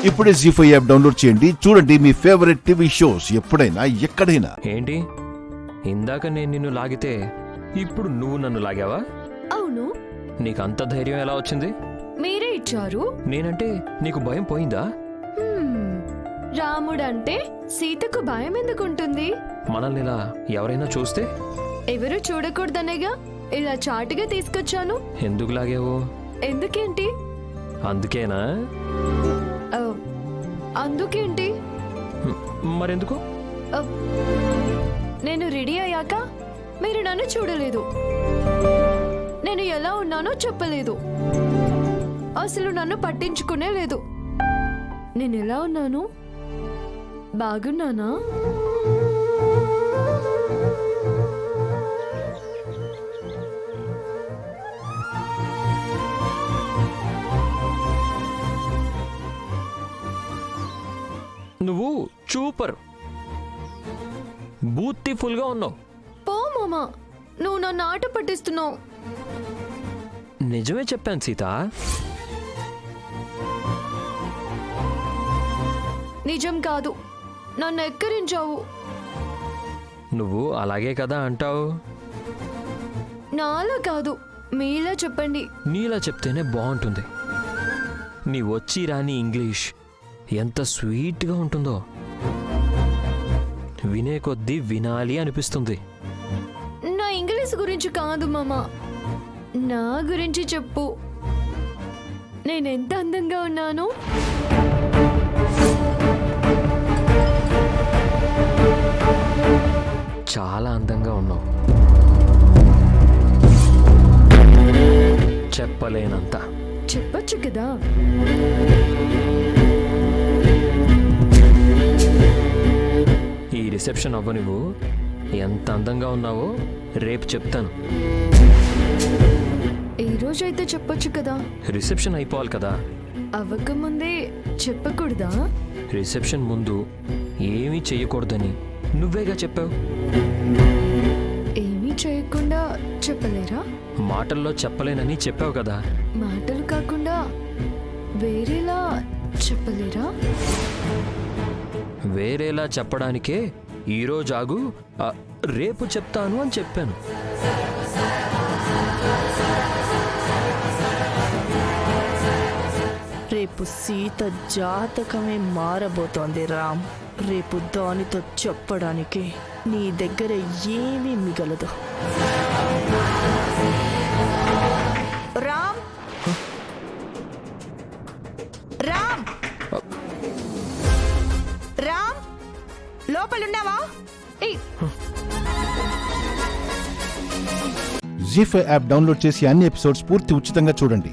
ఇప్పుడే జీ5 app download చేయండి. చూడండి మీ ఫేవరెట్ టీవీ షోస్ ఎప్పుడైనా ఎక్కడైనా. ఏంటి ఇందాక నేను నిన్ను లాగితే ఇప్పుడు నువ్వు నన్ను లాగావా? అవును. నీకు అంత ధైర్యం ఎలా వచ్చింది? మీరే ఇచ్చారు. నేనంటే నీకు భయం పోయిందా? రాముడంటే సీతకు భయం ఎందుకుంటుంది? మనల్ని ఇలా ఎవరైనా చూస్తే? ఎవరు చూడకూడదనేగా ఇలా చాటుగా తీసుకొచ్చాను. ఎందుకు లాగావు? ఎందుకేంటి? అందుకేనా? ఓ, అందుకేంటి? మరెందుకు? ఓ, నేను రెడీ అయ్యాక మీరు నన్ను చూడలేదు. నేను ఎలా ఉన్నానో చెప్పలేదు. అసలు నన్ను పట్టించుకునే లేదు. నేను ఎలా ఉన్నాను? బాగున్నానా? నువ్వు సూపర్ బ్యూటిఫుల్ గా ఉన్నావు. పో మామా, నువ్వు నన్ను ఆట పట్టిస్తున్నావు. నిజమే చెప్పాను సీత. నిజం కాదు, నన్ను ఎక్కిరించావు. నువ్వు అలాగే కదా అంటావు. నాలా కాదు, మీలా చెప్పండి. నీలా చెప్తేనే బాగుంటుంది. నీ వచ్చి రాని ఇంగ్లీష్ ఎంత స్వీట్గా ఉంటుందో వినే కొద్దీ వినాలి అనిపిస్తుంది. నా ఇంగ్లీష్ గురించి కాదు మామా, నా గురించి చెప్పు. నేనెంత అందంగా ఉన్నాను? చాలా అందంగా ఉన్నావు, చెప్పలేనంత. చెప్పొచ్చు కదా. ఈ రిసెప్షన్ అవ్వ నువ్వు ఎంత అందంగా ఉన్నావో రేపు చెప్తాను. ఈ రోజైతే చెప్పొచ్చు కదా. రిసెప్షన్ అయిపోవాలి కదా. అవ్వకముందే చెప్పకూడదా? రిసెప్షన్ ముందు ఏమీ చెయ్యకూడదని నువ్వేగా చెప్పావు. ఏమీ చేయకుండా చెప్పలేరా? మాటల్లో చెప్పలేనని చెప్పావు కదా. మాటలు కాకుండా వేరేలా చెప్పలేరా? వేరేలా చెప్పడానికే ఈరోజు ఆగు, రేపు చెప్తాను అని చెప్పాను. రేపు సీత జాతకమే మారబోతోంది రామ్. రేపు దానితో చెప్పడానికి నీ దగ్గర ఏమీ మిగలదు. రామ్, రామ్, రామ్, లోపలున్నావా? జీ5 యాప్ డౌన్లోడ్ చేసి అన్ని ఎపిసోడ్స్ పూర్తి ఉచితంగా చూడండి.